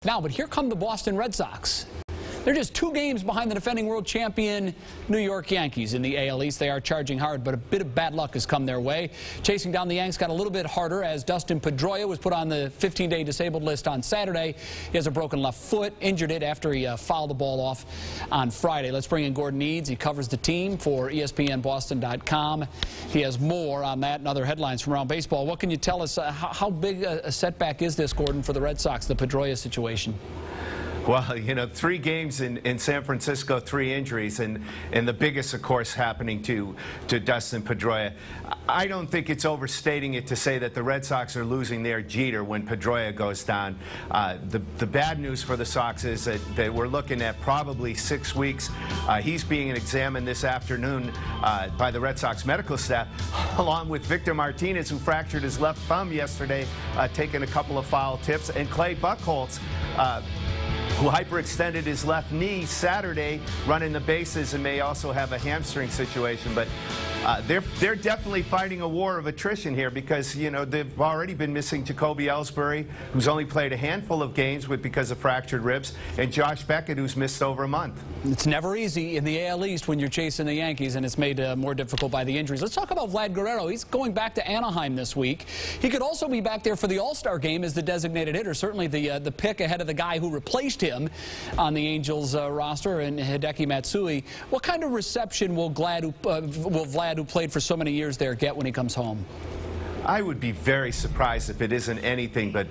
Now, but here come the Boston Red Sox. They're just 2 games behind the defending world champion New York Yankees in the AL East. They are charging hard, but a bit of bad luck has come their way. Chasing down the Yanks got a little bit harder as Dustin Pedroia was put on the 15-day disabled list on Saturday. He has a broken left foot, injured it after he fouled the ball off on Friday. Let's bring in Gordon Eads. He covers the team for ESPNBoston.com. He has more on that and other headlines from around baseball. What can you tell us? How big a setback is this, Gordon, for the Red Sox, the Pedroia situation? Well, you know, 3 games in San Francisco, 3 injuries, and the biggest, of course, happening to Dustin Pedroia. I don't think it's overstating it to say that the Red Sox are losing their Jeter when Pedroia goes down. The bad news for the Sox is that we're looking at probably 6 weeks. He's being examined this afternoon by the Red Sox medical staff, along with Victor Martinez, who fractured his left thumb yesterday, taking a couple of foul tips, and Clay Buchholz, who hyperextended his left knee Saturday running the bases and may also have a hamstring situation. But they're definitely fighting a war of attrition here because, you know, they've already been missing Jacoby Ellsbury, who's only played a handful of games because of fractured ribs, and Josh Beckett, who's missed over a month. It's never easy in the AL East when you're chasing the Yankees, and it's made more difficult by the injuries. Let's talk about Vlad Guerrero. He's going back to Anaheim this week. He could also be back there for the All-Star game as the designated hitter, certainly the pick ahead of the guy who replaced him on the Angels roster, and Hideki Matsui. What kind of reception will Vlad, who played for so many years there, get when he comes home? I would be very surprised if it isn't anything but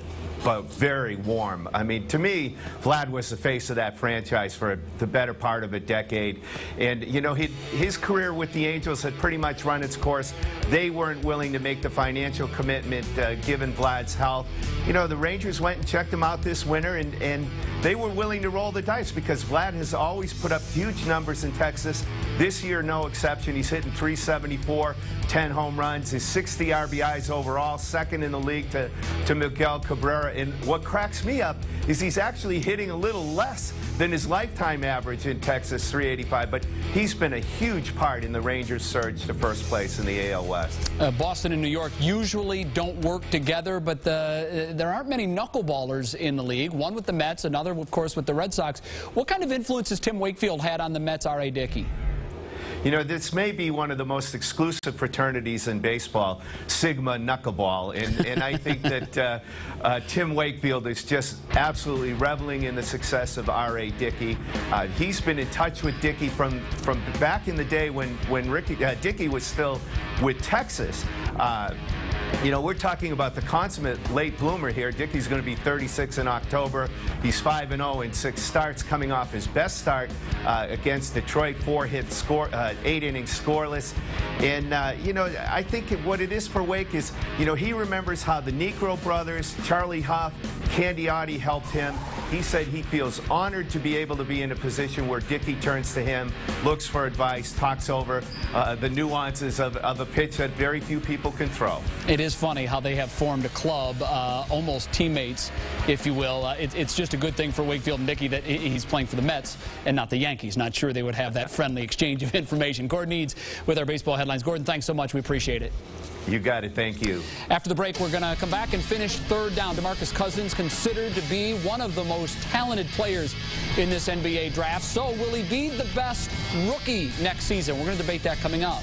very warm. I mean, to me, Vlad was the face of that franchise for the better part of a decade. And, you know, his career with the Angels had pretty much run its course. They weren't willing to make the financial commitment given Vlad's health. You know, the Rangers went and checked him out this winter, and they were willing to roll the dice because Vlad has always put up huge numbers in Texas. This year, no exception. He's hitting .374, 10 home runs, his 60 RBIs overall, second in the league to Miguel Cabrera. And what cracks me up is he's actually hitting a little less than his lifetime average in Texas, .385. But he's been a huge part in the Rangers' surge to first place in the AL West. Boston and New York usually don't work together, but there aren't many knuckleballers in the league. One with the Mets, another, of course, with the Red Sox. What kind of influence has Tim Wakefield had on the Mets' R.A. Dickey? You know, this may be one of the most exclusive fraternities in baseball, Sigma Knuckleball, and I think that Tim Wakefield is just absolutely reveling in the success of R.A. Dickey. He's been in touch with Dickey from back in the day when Dickey was still with Texas. You know, we're talking about the consummate late bloomer here. Dickey's going to be 36 in October. He's 5-0 in 6 starts, coming off his best start against Detroit, 8 innings scoreless. And, you know, I think what it is for Wake is, you know, he remembers how the Negro brothers, Charlie Huff, Candy Oddie helped him. He said he feels honored to be able to be in a position where Dickey turns to him, looks for advice, talks over the nuances of a pitch that very few people can throw. It is funny how they have formed a club, almost teammates, if you will. It's just a good thing for Wakefield and Dickey that he's playing for the Mets and not the Yankees. Not sure they would have that friendly exchange of information. Gordon Eads with our baseball headlines. Gordon, thanks so much. We appreciate it. You got it. Thank you. After the break, we're going to come back and finish third down. DeMarcus Cousins considered to be one of the most talented players in this NBA draft. So will he be the best rookie next season? We're going to debate that coming up.